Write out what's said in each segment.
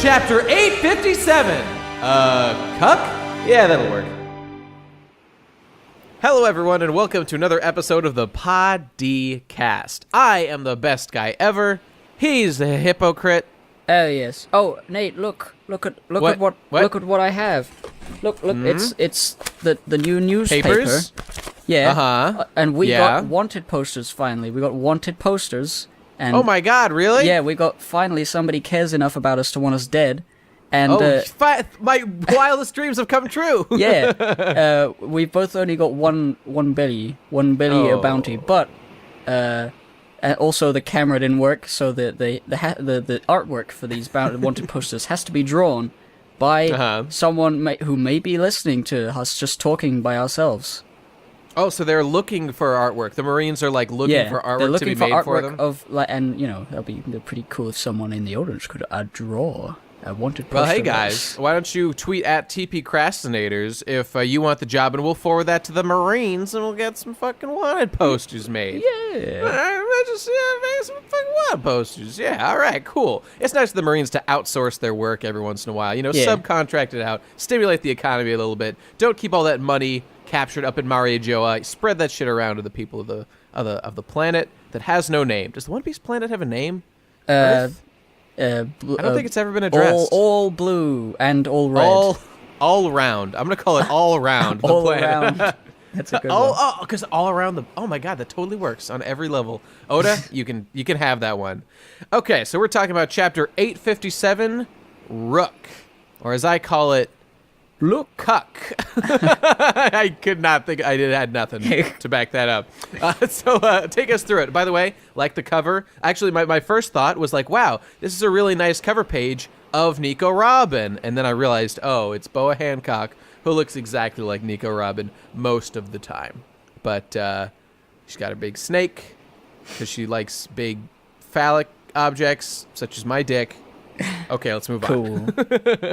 Chapter 857. Cuck? Yeah, that'll work. Hello, everyone, and welcome to another episode of the Podcast. I am the best guy ever. He's the hypocrite. Oh yes. Oh, Nate, look at what I have. Look, it's the new newspaper. Papers? Yeah. Uh-huh. And we got wanted posters finally. We got wanted posters. And Oh my god, really? yeah, we got finally somebody cares enough about us to want us dead. And my wildest dreams have come true. yeah, we've both only got one belly a bounty, but also the camera didn't work, so the artwork for these wanted posters has to be drawn by someone who may be listening to us just talking by ourselves. Oh, so they're looking for artwork. The Marines are like looking for artwork to be made for them. And you know, that'd be pretty cool if someone in the audience could draw a wanted poster. Well, hey guys, why don't you tweet at TPcrastinators if you want the job, and we'll forward that to the Marines, and we'll get some fucking wanted posters made. Yeah. Make some fucking wanted posters. Yeah, all right, cool. It's nice for the Marines to outsource their work every once in a while. You know, subcontract it out, stimulate the economy a little bit. Don't keep all that money captured up in Marijoa. Spread that shit around to the people of the planet that has no name. Does the One Piece planet have a name? Earth? I don't think it's ever been addressed. All blue and all red. All round. I'm gonna call it all around the all planet. around. That's a good one. Because all around the. Oh my god, that totally works on every level. Oda, you can have that one. Okay, so we're talking about chapter 857, Rook, or as I call it, Look. Cuck. I could not think. I had nothing to back that up. So take us through it. By the way, like the cover. Actually, my first thought was like, wow, this is a really nice cover page of Nico Robin. And then I realized, oh, it's Boa Hancock, who looks exactly like Nico Robin most of the time. But she's got a big snake because she likes big phallic objects, such as my dick. Okay, let's move on. Cool.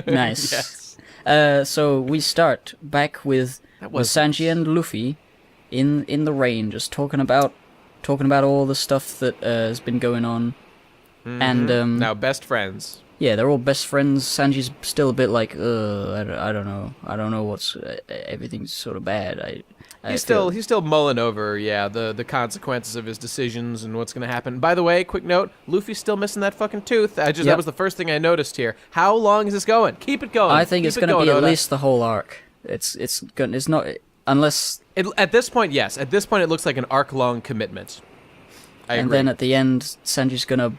Nice. Yes. So we start back with Sanji and Luffy in the rain, just talking about all the stuff that has been going on, and now best friends. Yeah, they're all best friends. Sanji's still a bit like, I don't know what's everything's sort of bad. He's still mulling over, the consequences of his decisions and what's gonna happen. By the way, quick note: Luffy's still missing that fucking tooth. That was the first thing I noticed here. How long is this going? Keep it going. I think it's gonna be at least the whole arc. It's not unless at this point, yes. At this point, it looks like an arc-long commitment. I agree. Then at the end, Sanji's gonna.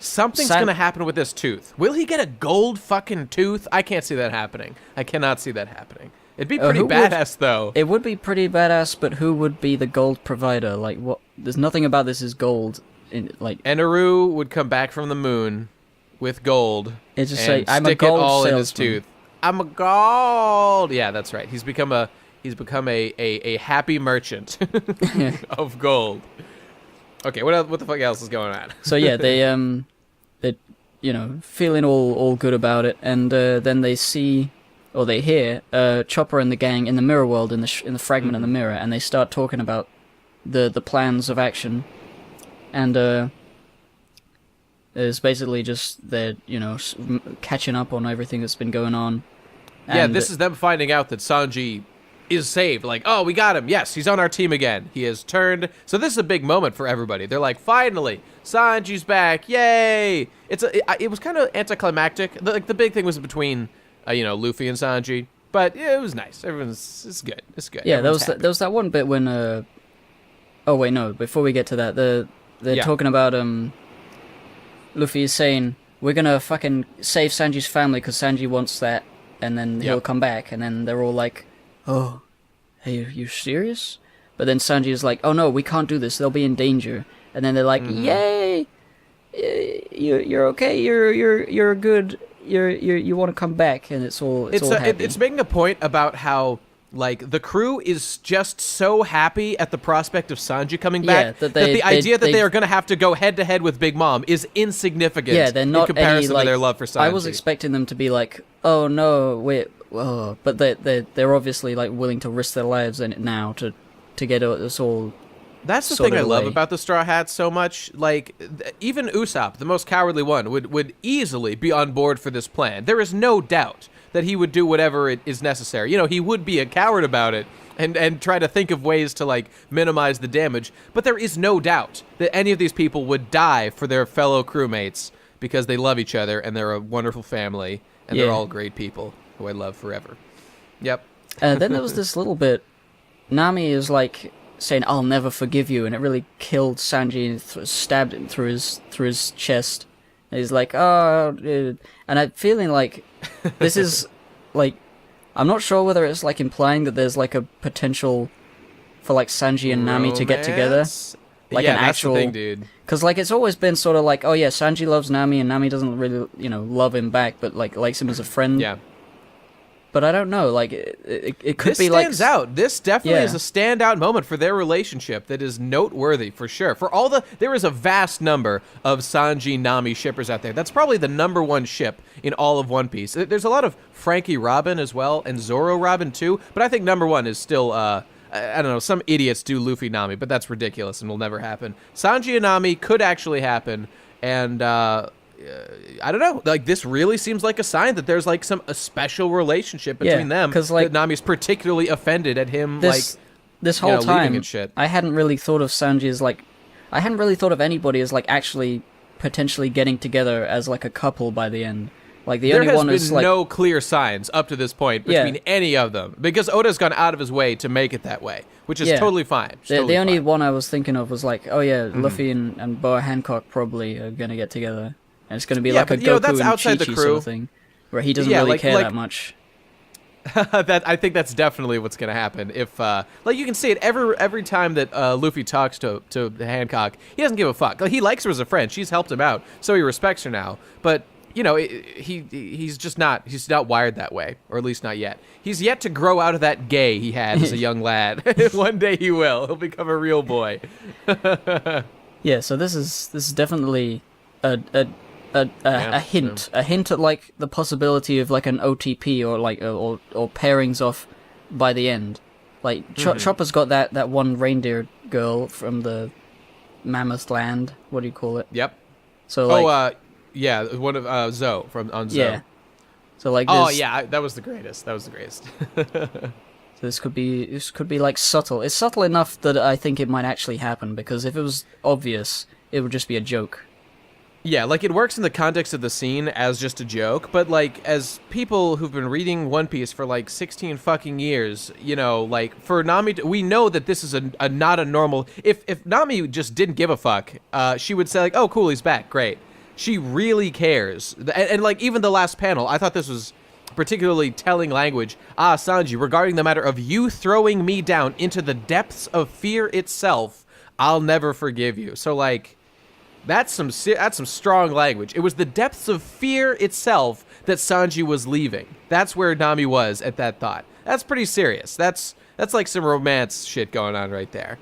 Something's gonna happen with this tooth. Will he get a gold fucking tooth? I can't see that happening. I cannot see that happening. It'd be pretty badass, though. It would be pretty badass, but who would be the gold provider? Like, what? There's nothing about this is gold. Eneru would come back from the moon with gold. It's just and like, I'm a stick gold it all salesman. in his tooth. I'm a gold. Yeah, that's right. He's become a happy merchant of gold. Okay, what the fuck else is going on? So yeah, they feeling all good about it, and then they see. Or they hear Chopper and the gang in the mirror world, in the fragment of the mirror, and they start talking about the plans of action, and it's basically just they're catching up on everything that's been going on. Yeah, this is them finding out that Sanji is saved. Like, oh, we got him. Yes, he's on our team again. He has turned. So this is a big moment for everybody. They're like, finally, Sanji's back. Yay! It was kind of anticlimactic. The big thing was between. Luffy and Sanji, but yeah, it was nice. It's good. It's good. Yeah, there was that one bit when oh wait, no, before we get to that, they're talking about Luffy is saying we're gonna fucking save Sanji's family because Sanji wants that, and then he'll come back, and then they're all like, oh, hey, you serious? But then Sanji is like, oh no, we can't do this. They'll be in danger, and then they're like, yay, you're okay. You're good. You want to come back, and it's all happy. It's making a point about how like the crew is just so happy at the prospect of Sanji coming back that the idea that they are going to have to go head to head with Big Mom is insignificant. Yeah, they're not in comparison to their love for Sanji. I was expecting them to be like, oh no, wait, but they're obviously like willing to risk their lives in it now to get us all That's the sort thing it I love away. about the Straw Hats so much. Like, even Usopp, the most cowardly one, would easily be on board for this plan. There is no doubt that he would do whatever it is necessary. You know, he would be a coward about it and try to think of ways to, like, minimize the damage. But there is no doubt that any of these people would die for their fellow crewmates because they love each other and they're a wonderful family and they're all great people who I love forever. Yep. Then there was this little bit. Nami is like saying, "I'll never forgive you," and it really killed Sanji and stabbed him through his chest. And he's like, "Oh," and I'm feeling like this is like, I'm not sure whether it's like implying that there's like a potential for like Sanji and Nami to get together, Romance? like Yeah, an that's the actual thing, dude. Because like it's always been sort of like, oh yeah, Sanji loves Nami and Nami doesn't really love him back, but like likes him as a friend. Yeah. But I don't know, like it could This be like stands out. This definitely Yeah. is a standout moment for their relationship that is noteworthy for sure. For all there is a vast number of Sanji Nami shippers out there. That's probably the number one ship in all of One Piece. There's a lot of Frankie Robin as well, and Zoro Robin too. But I think number one is still I don't know. Some idiots do Luffy Nami, but that's ridiculous and will never happen. Sanji and Nami could actually happen, and I don't know. Like, this really seems like a sign that there's like a special relationship between them. 'cause, like, that Nami's particularly offended at him, this whole leaving time, and shit. I hadn't really thought of Sanji as like, I hadn't really thought of anybody as like actually potentially getting together as like a couple by the end. Like the There only has one been is like no clear signs up to this point between any of them, because Oda's gone out of his way to make it that way, which is totally fine. It's the totally only fine. one I was thinking of was like, oh yeah, Luffy and Boa Hancock probably are gonna get together, and it's gonna be like a but, you know, Goku that's and outside the Chi-Chi crew. sort of thing, where he doesn't Yeah, really like- care like- that much. I think that's definitely what's gonna happen. If like, you can see it every time that Luffy talks to Hancock, he doesn't give a fuck. Like, he likes her as a friend. She's helped him out, so he respects her now. But you know, he's just not wired that way, or at least not yet. He's yet to grow out of that gay he had as a young lad. One day he will. He'll become a real boy. Yeah, so this is definitely a hint, yeah. a hint at like the possibility of like an OTP or like or pairings off by the end. Like Chopper's got that one reindeer girl from the Mammoth Land. What do you call it? Yep. So like, yeah, one of Zoe on Zoe. yeah. So like, Oh there's- yeah, that was the greatest. That was the greatest. So this could be like subtle. It's subtle enough that I think it might actually happen, because if it was obvious, it would just be a joke. Yeah, like, it works in the context of the scene as just a joke, but like, as people who've been reading One Piece for like 16 fucking years, you know, like, for Nami, we know that this is a not a normal. If Nami just didn't give a fuck, she would say like, "Oh, cool, he's back, great." She really cares, and like, even the last panel, I thought this was particularly telling language. "Ah, Sanji, regarding the matter of you throwing me down into the depths of fear itself, I'll never forgive you." So like, that's some strong language. It was the depths of fear itself that Sanji was leaving. That's where Nami was at that thought. That's pretty serious. That's like some romance shit going on right there.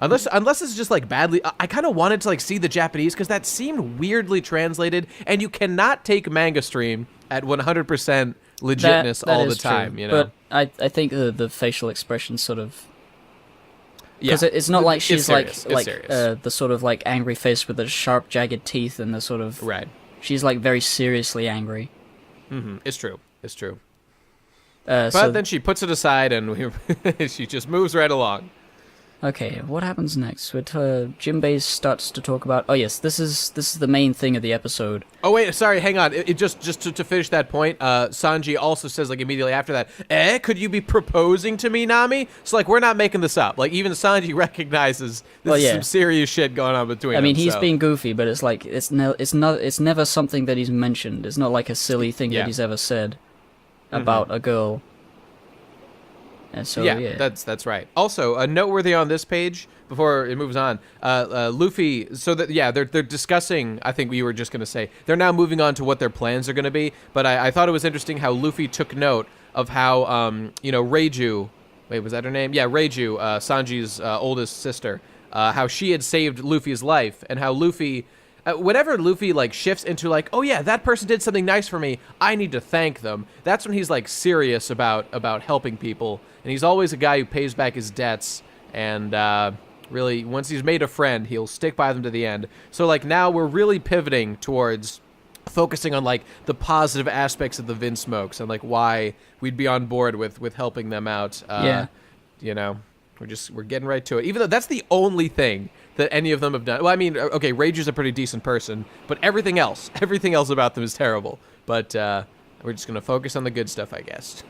Unless it's just like badly. I kind of wanted to like see the Japanese, because that seemed weirdly translated, and you cannot take manga stream at 100% legitness That all the is time. true. You know. But I think the facial expression sort of. Yeah, Because it's not like It's she's serious. like It's serious. the sort of like angry face with the sharp, jagged teeth and the sort of. Right. She's like very seriously angry. It's true. It's true. But But then she puts it aside, and she just moves right along. okay, what happens next? With Jinbei starts to talk about. Oh yes, this is the main thing of the episode. Oh wait, sorry, hang on. It just to finish that point, Sanji also says like immediately after that, could you be proposing to me, Nami? So like, we're not making this up. Like, even Sanji recognizes this is some serious shit going on between them. I mean, he's so. being goofy, but it's like it's never something that he's mentioned. It's not like a silly thing that he's ever said about a girl. And so yeah. that's right. Also, noteworthy on this page before it moves on, Luffy. So that they're discussing. I think we were just gonna say they're now moving on to what their plans are gonna be. But I thought it was interesting how Luffy took note of how Reiju. Wait, was that her name? Yeah, Reiju, Sanji's oldest sister. How she had saved Luffy's life, and how Luffy. Whenever Luffy like shifts into like, oh yeah, that person did something nice for me, I need to thank them. That's when he's like serious about helping people, and he's always a guy who pays back his debts and Really, once he's made a friend, he'll stick by them to the end. So like now we're really pivoting towards focusing on like the positive aspects of the Vinsmokes and like why we'd be on board with helping them out. You know, we're getting right to it. Even though that's the only thing that any of them have done. Well, I mean, okay, Rager's a pretty decent person, but everything else about them is terrible. But we're just gonna focus on the good stuff, I guess.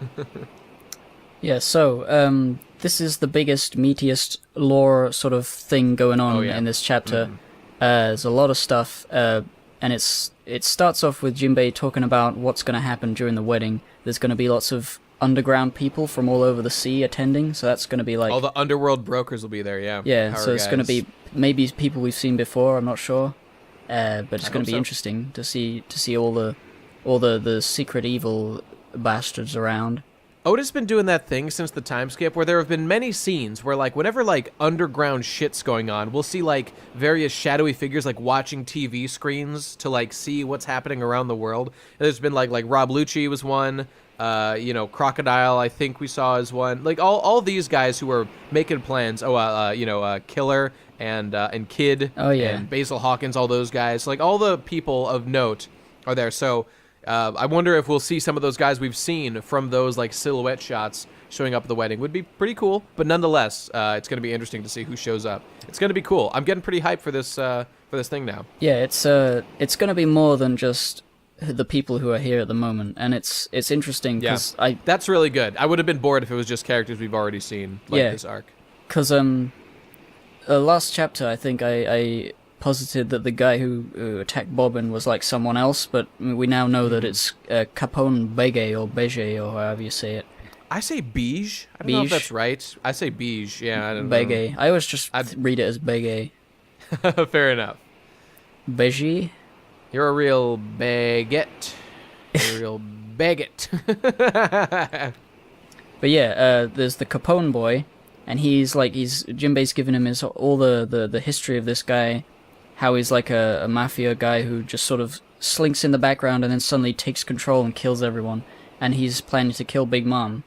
Yeah, so this is the biggest, meatiest lore sort of thing going on in this chapter. There's a lot of stuff, and it starts off with Jinbei talking about what's going to happen during the wedding. There's going to be lots of underground people from all over the sea attending, so that's going to be like... all the underworld brokers will be there, yeah. Yeah, Power so it's going to guys. be maybe people we've seen before, I'm not sure. But it's going to be interesting to see all the secret evil bastards around. Oda's been doing that thing since the time skip where there have been many scenes where, like, whenever, like, underground shit's going on, we'll see, like, various shadowy figures, like, watching TV screens to, like, see what's happening around the world. And there's been, like Rob Lucci was one, you know, Crocodile, I think we saw as one. Like, all these guys who were making plans, Killer and Kid and Basil Hawkins, all those guys. Like, all the people of note are there, so... I wonder if we'll see some of those guys we've seen from those like silhouette shots showing up at the wedding. Would be pretty cool, but nonetheless, it's going to be interesting to see who shows up. It's going to be cool. I'm getting pretty hyped for this thing now. Yeah, it's going to be more than just the people who are here at the moment, and it's interesting because that's really good. I would have been bored if it was just characters we've already seen like this arc. Because last chapter I think I posited that the guy who attacked Bobbin was like someone else, but we now know that it's Capone Bege or Bege or however you say it. I say Bege. I don't know if that's right. I say Bege. Yeah, I don't Bege. know. I always just read it as Bege. Fair enough. Bege? You're a real baguette. You're a real baguette. But yeah, there's the Capone boy, and Jinbei's giving him all the history of this guy. How he's like a mafia guy who just sort of slinks in the background and then suddenly takes control and kills everyone. And he's planning to kill Big Mom.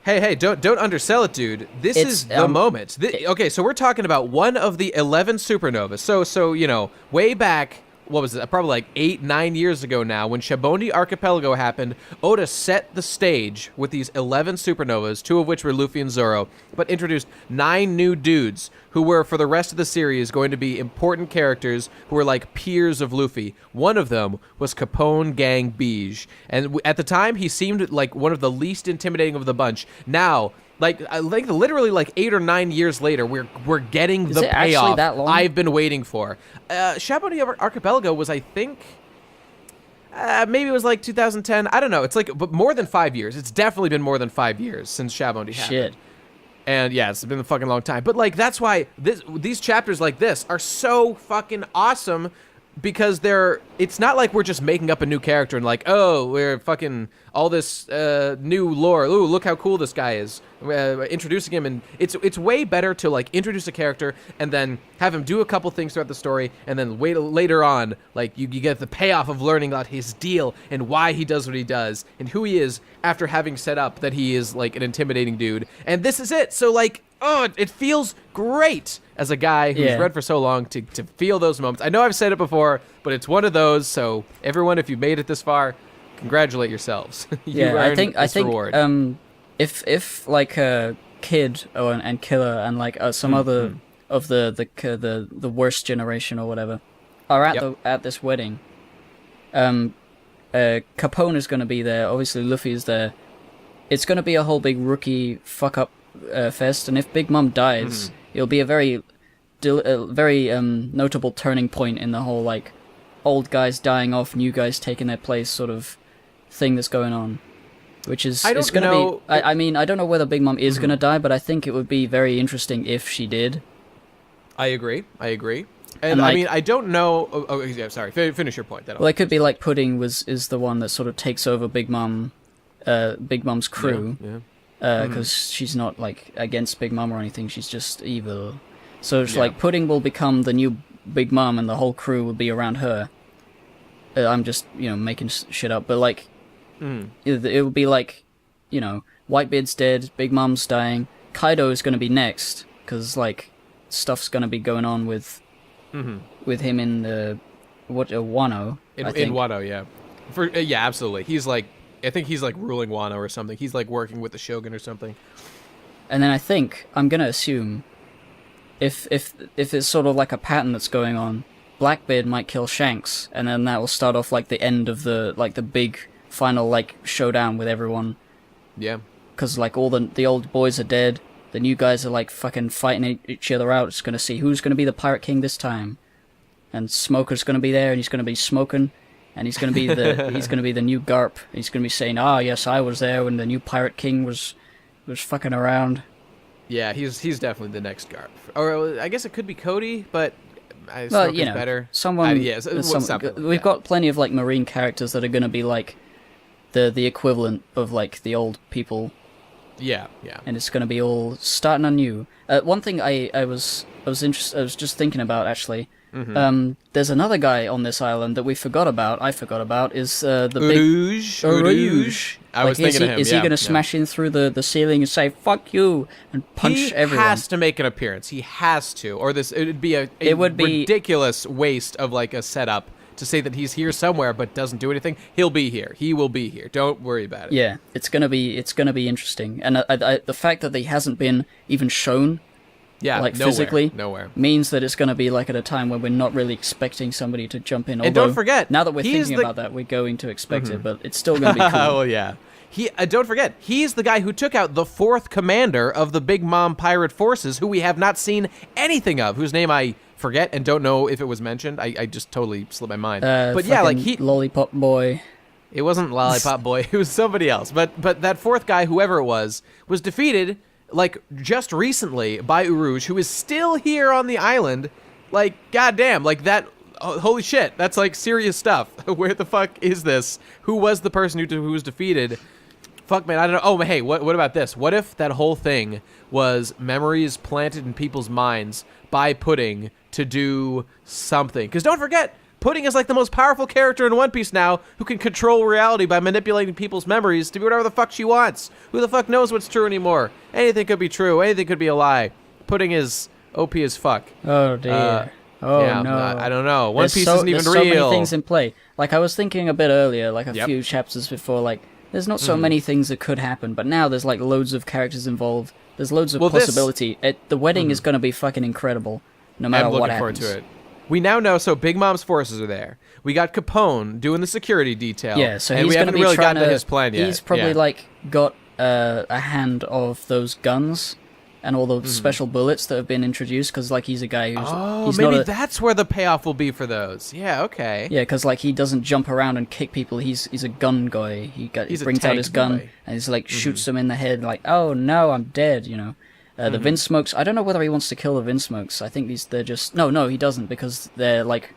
Hey, don't undersell it, dude. This is the moment. Okay, so we're talking about one of the 11 supernovas. So you know, way back, what was it? Probably like 8-9 years ago now, when Shabondi Archipelago happened, Oda set the stage with these 11 supernovas, 2 of which were Luffy and Zoro, but introduced 9 new dudes who were, for the rest of the series, going to be important characters who were like peers of Luffy. One of them was Capone Gang Bege, and at the time, he seemed like one of the least intimidating of the bunch. Now, like literally like 8 or 9 years later, we're getting the payoff I've been waiting for. Shabondi Archipelago was, I think, maybe it was like 2010. I don't know. It's like, but more than 5 years. It's definitely been more than 5 years since Shabondi happened. Shit. And yeah, it's been a fucking long time. But like, that's why these chapters like this are so fucking awesome. Because it's not like we're just making up a new character and like, oh, we're fucking all this new lore. Ooh, look how cool this guy is. Introducing him, and it's way better to like introduce a character and then have him do a couple things throughout the story, and then wait later on, like you get the payoff of learning about his deal and why he does what he does and who he is after having set up that he is like an intimidating dude. And this is it. So like, oh, it feels great as a guy who's read for so long to feel those moments. I know I've said it before, but it's one of those. So everyone, if you've made it this far, congratulate yourselves. I think reward. If like Kid and Killer and like some other of the worst generation or whatever are at this wedding, Capone is going to be there. Obviously, Luffy is there. It's going to be a whole big rookie fuck up fest, and if Big Mom dies, it'll be a very notable turning point in the whole like old guys dying off, new guys taking their place sort of thing that's going on. Which is I mean, I don't know whether Big Mom is gonna die, but I think it would be very interesting if she did. I agree. And like, I mean, I don't know. Oh, yeah, sorry. Finish your point. Well, it could be like Pudding is the one that sort of takes over Big Mom's crew. Because she's not like against Big Mom or anything. She's just evil. So it's like Pudding will become the new Big Mom, and the whole crew will be around her. I'm just making shit up, but like. It would be like, Whitebeard's dead, Big Mom's dying, Kaido is going to be next, because, like, stuff's gonna be going on with him in the Wano. In Wano, yeah. Yeah, absolutely. He's like, I think he's like ruling Wano or something. He's like working with the Shogun or something. And then I think I'm gonna assume, if it's sort of like a pattern that's going on, Blackbeard might kill Shanks, and then that will start off like the end of the big final like showdown with everyone. Yeah. Because like all the old boys are dead, the new guys are like fucking fighting each other out. It's gonna see who's gonna be the Pirate King this time, and Smoker's gonna be there, and he's gonna be smoking, and he's gonna be the new Garp. He's gonna be saying, "Ah, yes, I was there when the new Pirate King was fucking around." Yeah, he's definitely the next Garp. Or I guess it could be Cody, but well, you know, better. Someone. We've got plenty of like marine characters that are gonna be like the equivalent of like the old people. Yeah. And it's going to be all starting anew. One thing I was just thinking about actually. There's another guy on this island that I forgot about. Is the Uruj. big Uruj? I was thinking of him. Is he going to smash in through the ceiling and say "fuck you" and punch everyone? He has to make an appearance. He has to, or it would be a ridiculous waste of like a setup. To say that he's here somewhere but doesn't do anything. He'll be here. He will be here. Don't worry about it. Yeah, it's gonna be interesting, and the fact that he hasn't been even shown, physically, nowhere, means that it's gonna be like at a time when we're not really expecting somebody to jump in. And don't forget, now that we're thinking about that, we're going to expect it, but it's still gonna be cool. Oh yeah. Don't forget, he's the guy who took out the 4th commander of the Big Mom pirate forces, who we have not seen anything of, whose name I forget and don't know if it was mentioned. I just totally slipped my mind. But yeah, like Lollipop Boy. It wasn't Lollipop Boy. It was somebody else. But that 4th guy, whoever it was defeated like just recently by Uruj, who is still here on the island. Like, goddamn, like that. Oh, holy shit, that's like serious stuff. Where the fuck is this? Who was the person who was defeated? Fuck, man, I don't know. Oh, hey, what about this? What if that whole thing was memories planted in people's minds by Pudding to do something? Because don't forget, Pudding is like the most powerful character in One Piece now, who can control reality by manipulating people's memories to be whatever the fuck she wants. Who the fuck knows what's true anymore? Anything could be true. Anything could be a lie. Pudding is OP as fuck. Oh, dear. Yeah, no. I don't know. One Piece isn't even real. real. There's so many things in play. Like, I was thinking a bit earlier, like a few chapters before, like, there's not so many things that could happen, but now there's like loads of characters involved. There's loads of possibility. The wedding is going to be fucking incredible, no matter what happens. I'm looking forward to it. We now know, so Big Mom's forces are there. We got Capone doing the security detail. Yeah, so and he's we haven't really gotten to his plan yet. He's probably like got a hand of those guns and all the special bullets that have been introduced, because like he's a guy who's maybe that's where the payoff will be for those. Yeah, okay. Yeah, because like he doesn't jump around and kick people. He's a gun guy. He brings out his gun and he's like shoots them in the head. Like, oh no, I'm dead. You know. The Vinsmokes. I don't know whether he wants to kill the Vinsmokes. I think they're just no, he doesn't, because they're like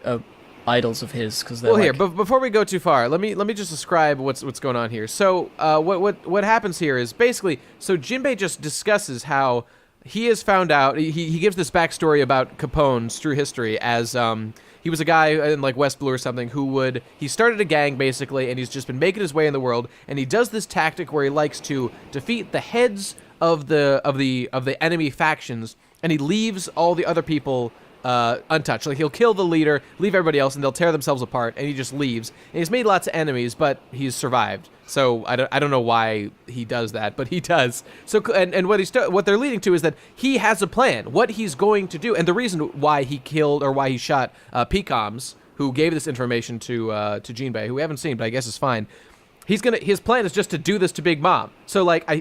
idols of his. Because they're here, but before we go too far, let me just describe what's going on here. So what happens here is basically, so Jinbei just discusses how he has found out. He gives this backstory about Capone's true history as he was a guy in like West Blue or something he started a gang basically, and he's just been making his way in the world, and he does this tactic where he likes to defeat the heads of the enemy factions, and he leaves all the other people untouched. Like, he'll kill the leader, leave everybody else, and they'll tear themselves apart, and he just leaves. And he's made lots of enemies, but he's survived. So I don't know why he does that, but he does. So and what they're leading to is that he has a plan, what he's going to do, and the reason why he killed or why he shot Pecoms, who gave this information to Jinbei, who we haven't seen, but I guess is fine. His plan is just to do this to Big Mom. So like, I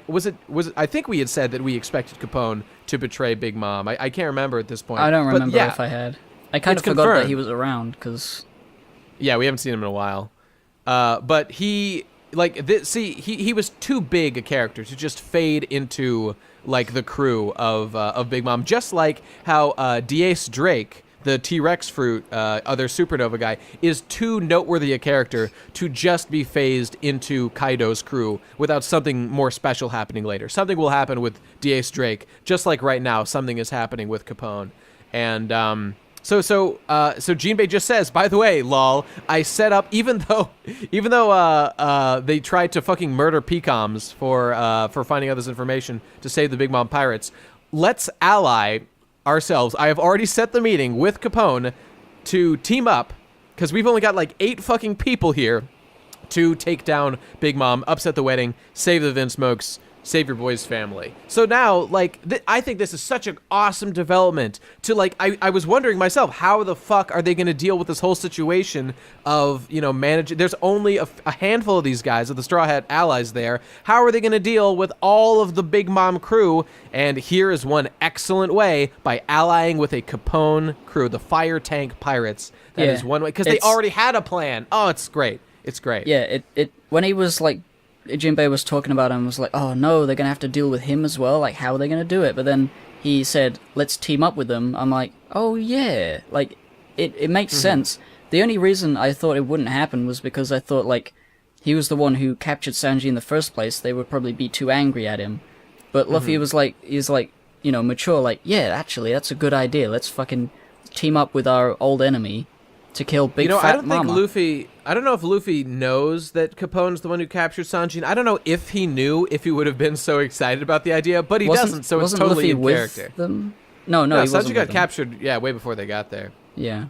think we had said that we expected Capone to betray Big Mom. I can't remember at this point. I don't remember if I had. I kind of forgot that he was around, because yeah, we haven't seen him in a while. But he he was too big a character to just fade into like the crew of Big Mom, just like how Diaz Drake, the T-Rex fruit, other supernova guy, is too noteworthy a character to just be phased into Kaido's crew without something more special happening later. Something will happen with Diaz Drake, just like right now something is happening with Capone. And so Jinbei just says, by the way, lol, I set up, even though they tried to fucking murder Pecoms for finding out this information to save the Big Mom pirates, let's ally ourselves. I have already set the meeting with Capone to team up, because we've only got like 8 fucking people here to take down Big Mom, upset the wedding, save the Vince Smokes, save your boy's family. So now, like, I think this is such an awesome development to, like, I was wondering myself, how the fuck are they going to deal with this whole situation of, you know, managing? There's only a handful of these guys, of the Straw Hat allies there. How are they going to deal with all of the Big Mom crew? And here is one excellent way, by allying with a Capone crew, the Fire Tank Pirates. That is one way, because they already had a plan. Oh, it's great. It's great. Yeah, when he was, like, Jinbei was talking about him, was like, oh no, they're gonna have to deal with him as well, like, how are they gonna do it? But then he said, let's team up with them. I'm like, oh yeah, like, it makes sense. The only reason I thought it wouldn't happen was because I thought, like, he was the one who captured Sanji in the first place, they would probably be too angry at him. But Luffy was like, you know, mature, like, yeah, actually, that's a good idea, let's fucking team up with our old enemy to kill Big Fat Mama. I don't know if Luffy knows that Capone's the one who captured Sanji. And I don't know if he knew, if he would have been so excited about the idea, but he doesn't, so it's totally Luffy in character. With them? No, he wasn't. Sanji got captured, way before they got there. Yeah.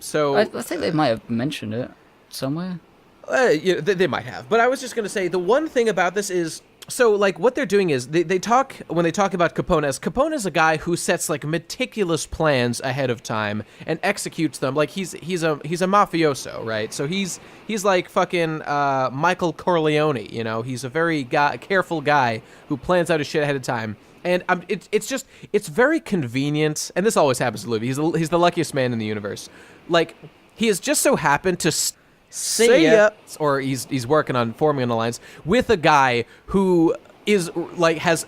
So... I think they might have mentioned it somewhere. Yeah, they might have. But I was just going to say, the one thing about this is... So, like, what they're doing is, they talk, when they talk about Capone is a guy who sets, like, meticulous plans ahead of time and executes them. Like, he's a mafioso, right? So he's like fucking Michael Corleone, you know? He's a very careful guy who plans out his shit ahead of time. And it's very convenient, and this always happens to Luffy. He's the luckiest man in the universe. Like, he has just so happened to... See ya. Or he's working on forming an alliance with a guy who is like has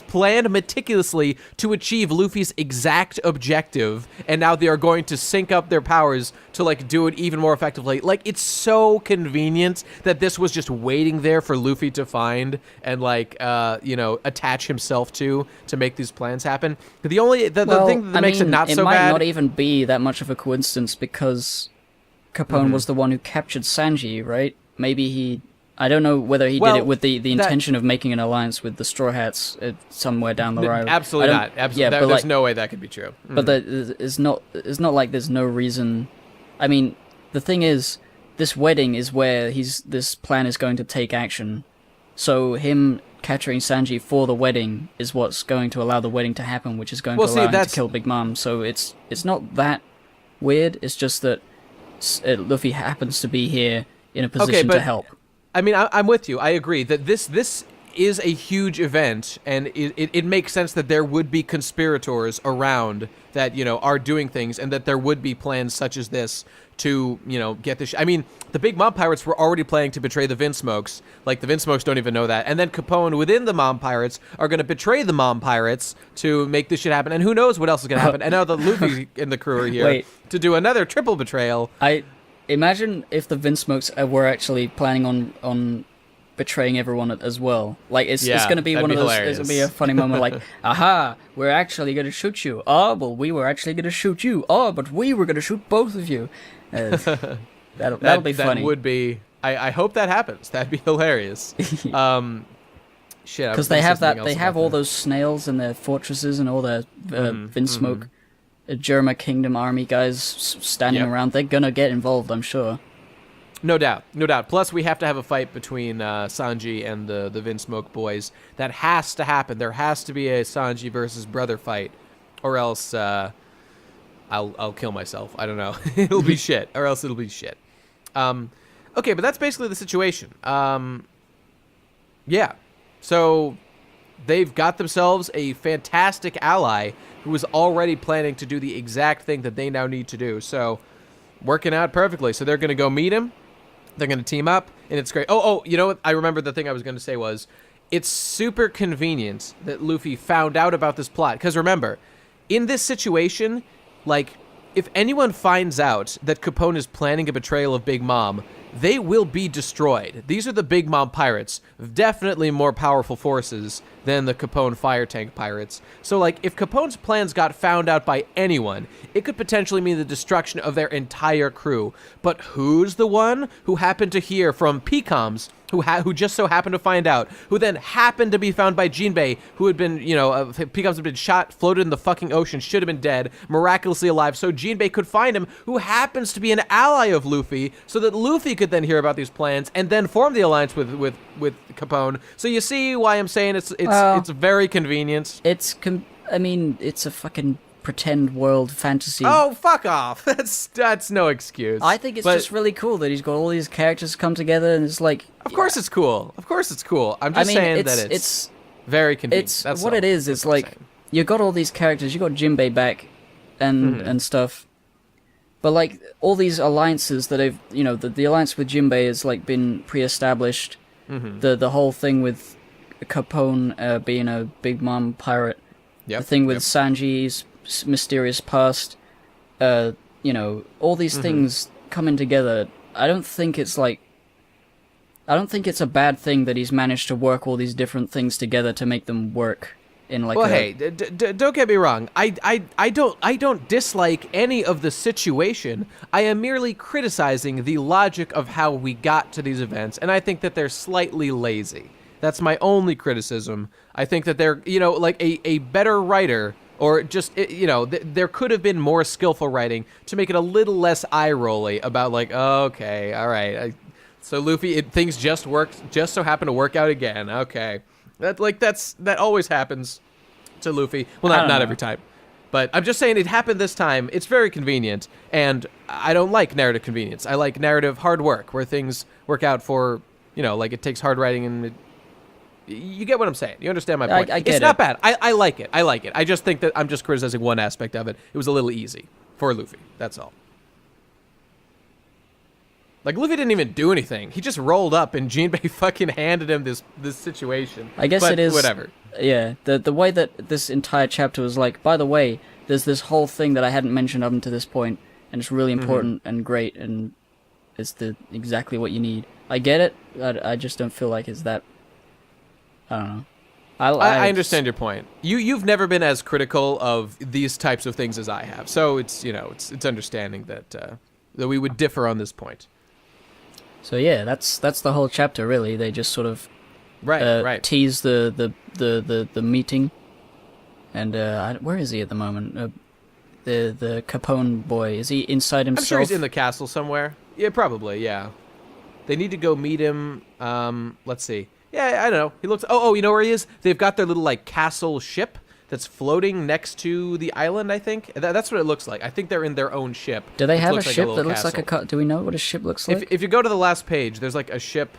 planned meticulously to achieve Luffy's exact objective, and now they are going to sync up their powers to like do it even more effectively. Like, it's so convenient that this was just waiting there for Luffy to find and like attach himself to make these plans happen. The thing that makes it not so bad, it might not even be that much of a coincidence, because Capone was the one who captured Sanji, right? Maybe I don't know whether he did it with the intention of making an alliance with the Straw Hats somewhere down the road. Absolutely not. Absolutely, there's no way that could be true. But it's not like there's no reason. I mean, the thing is, this wedding is where this plan is going to take action. So him capturing Sanji for the wedding is what's going to allow the wedding to happen, which is going to allow him to kill Big Mom. So it's not that weird. It's just that Luffy happens to be here in a position to help. I mean, I'm with you. I agree that this is a huge event, and it makes sense that there would be conspirators around that, are doing things, and that there would be plans such as this to, get this... I mean, the Big Mom Pirates were already planning to betray the Vince Smokes. Like, the Vince Smokes don't even know that. And then Capone within the Mom Pirates are going to betray the Mom Pirates to make this shit happen. And who knows what else is going to happen. And now the Luffy and the crew are here to do another triple betrayal. I imagine if the Vince Smokes were actually planning on betraying everyone as well. Like, it's going to be one of those... It's going to be a funny moment like, aha, we're actually going to shoot you. Oh, well, we were actually going to shoot you. Oh, but we were going to shoot both of you. That'll be funny. That would be... I hope that happens. That'd be hilarious. Shit. Because they have all those snails in their fortresses and all their Vince Smoke, Germa Kingdom army guys standing around. They're gonna get involved, I'm sure. No doubt. Plus, we have to have a fight between Sanji and the Vince Smoke boys. That has to happen. There has to be a Sanji versus brother fight, or else I'll kill myself. I don't know. It'll be shit, or else it'll be shit. Okay, but that's basically the situation. Yeah. So they've got themselves a fantastic ally who is already planning to do the exact thing that they now need to do. So working out perfectly. So they're going to go meet him. They're going to team up, and it's great. Oh, you know what? I remember the thing I was going to say was, it's super convenient that Luffy found out about this plot. Because remember, in this situation, like, if anyone finds out that Capone is planning a betrayal of Big Mom, they will be destroyed. These are the Big Mom Pirates, definitely more powerful forces than the Capone fire tank pirates. So, like, if Capone's plans got found out by anyone, it could potentially mean the destruction of their entire crew. But who's the one who happened to hear from PCOMs, who just so happened to find out, who then happened to be found by Jinbei, who had been, PCOMs had been shot, floated in the fucking ocean, should have been dead, miraculously alive, so Jinbei could find him, who happens to be an ally of Luffy, so that Luffy could then hear about these plans and then form the alliance with Capone. So you see why I'm saying it's very convenient. It's a fucking pretend world fantasy. Oh, fuck off. That's no excuse. I think it's just really cool that he's got all these characters come together, and it's like... Of course it's cool. I'm just saying that it's very convenient. That's what all. it is. It's like, you got all these characters, you got Jinbei back, and stuff. But, like, all these alliances that have... the alliance with Jinbei has, like, been pre-established. The whole thing with Capone being a Big Mom pirate. Yep, the thing with Sanji's mysterious past. All these things coming together. I don't think it's a bad thing that he's managed to work all these different things together to make them work in like. Well, hey, don't get me wrong. I don't dislike any of the situation. I am merely criticizing the logic of how we got to these events, and I think that they're slightly lazy. That's my only criticism. I think that they're, like a better writer, or just, there could have been more skillful writing to make it a little less eye-rolly about, like, okay, all right. So Luffy, things just so happen to work out again. Okay. That always happens to Luffy. Well, not every time. But I'm just saying it happened this time. It's very convenient, and I don't like narrative convenience. I like narrative hard work, where things work out for, like it takes hard writing and you get what I'm saying. You understand my point. I get it's not bad. I like it. I just think that I'm just criticizing one aspect of it. It was a little easy for Luffy. That's all. Like, Luffy didn't even do anything. He just rolled up, and Jinbei fucking handed him this situation. I guess it is... whatever. Yeah, the way that this entire chapter was like, by the way, there's this whole thing that I hadn't mentioned up until this point, and it's really important and great, and it's exactly what you need. I get it. I just don't feel like it's that... I don't know. I understand your point. You've never been as critical of these types of things as I have, so it's it's understanding that we would differ on this point. So yeah, that's the whole chapter really. They just sort of tease the meeting, and where is he at the moment? The Capone boy, is he inside himself? I'm sure he's in the castle somewhere. Yeah, probably. Yeah, they need to go meet him. Let's see. Yeah, I don't know. He looks... Oh, you know where he is? They've got their little, like, castle ship that's floating next to the island, I think. That's what it looks like. I think they're in their own ship. Do they have a ship that looks like a... Do we know what a ship looks like? If you go to the last page, there's, like, a ship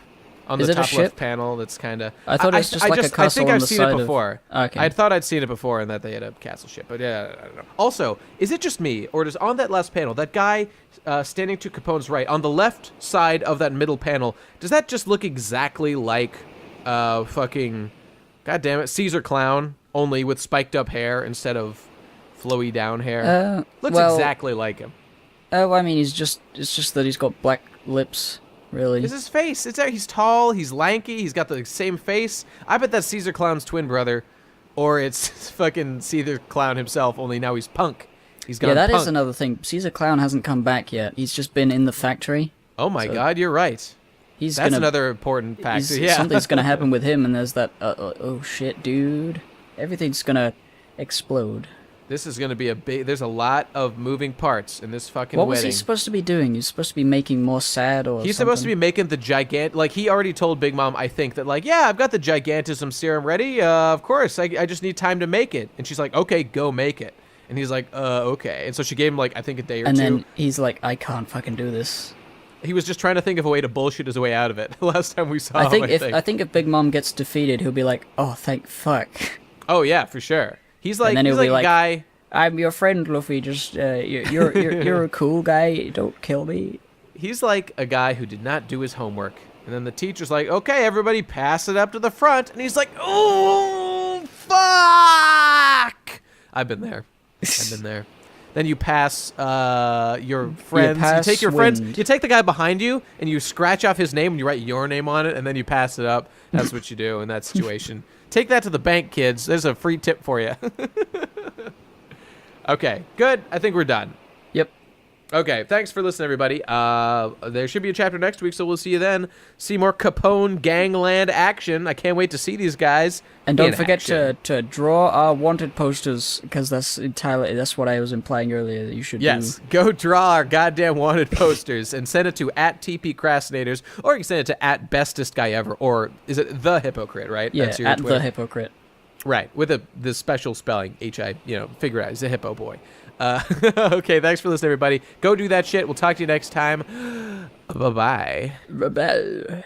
on the top left panel that's kind of... I thought it was just like a castle on the side of... I think I've seen it before. Okay. I thought I'd seen it before and that they had a castle ship, but yeah, I don't know. Also, is it just me, or does on that last panel, that guy standing to Capone's right, on the left side of that middle panel, does that just look exactly like... fucking, goddammit, Caesar Clown, only with spiked up hair instead of flowy down hair? Looks exactly like him. Oh, I mean, it's just that he's got black lips, really. It's his face. He's tall, he's lanky, he's got the same face. I bet that's Caesar Clown's twin brother, or it's fucking Caesar Clown himself, only now he's punk. He's gone that punk. is another thing. Caesar Clown hasn't come back yet. He's just been in the factory. Oh my god, you're right. That's another important factor. Yeah. Something's gonna happen with him, and there's that. Oh shit, dude! Everything's gonna explode. This is gonna be a big. There's a lot of moving parts in this fucking wedding. What was he supposed to be doing? He's supposed to be making more sad, or he's something? Supposed to be making the gigant. Like he already told Big Mom, I think that like, yeah, I've got the gigantism serum ready. Of course, I just need time to make it. And she's like, okay, go make it. And he's like, okay. And so she gave him like I think a day or two. And then he's like, I can't fucking do this. He was just trying to think of a way to bullshit his way out of it. Last time we saw him, I think if Big Mom gets defeated, he'll be like, "Oh, thank fuck." Oh yeah, for sure. He's like, he's like a guy. I'm your friend, Luffy. Just you're a cool guy. Don't kill me. He's like a guy who did not do his homework, and then the teacher's like, "Okay, everybody, pass it up to the front," and he's like, "Oh fuck!" I've been there. Then you pass your friends. You take your friends. You take the guy behind you, and you scratch off his name, and you write your name on it, and then you pass it up. That's what you do in that situation. Take that to the bank, kids. There's a free tip for you. Okay, good. I think we're done. Yep. Okay, thanks for listening, everybody. There should be a chapter next week, so we'll see you then. See more Capone gangland action. I can't wait to see these guys. And don't forget to draw our wanted posters, because that's what I was implying earlier that you should do. Go draw our goddamn wanted posters and send it to @TPcrastinators, or you can send it to @bestestguyever, or is it The Hypocrite, right? Yeah, that's your at Twitter. The Hypocrite. Right, with the special spelling, H-I, figure it out. He's a hippo boy. Okay, thanks for listening, everybody. Go do that shit. We'll talk to you next time. Bye-bye. Rebel.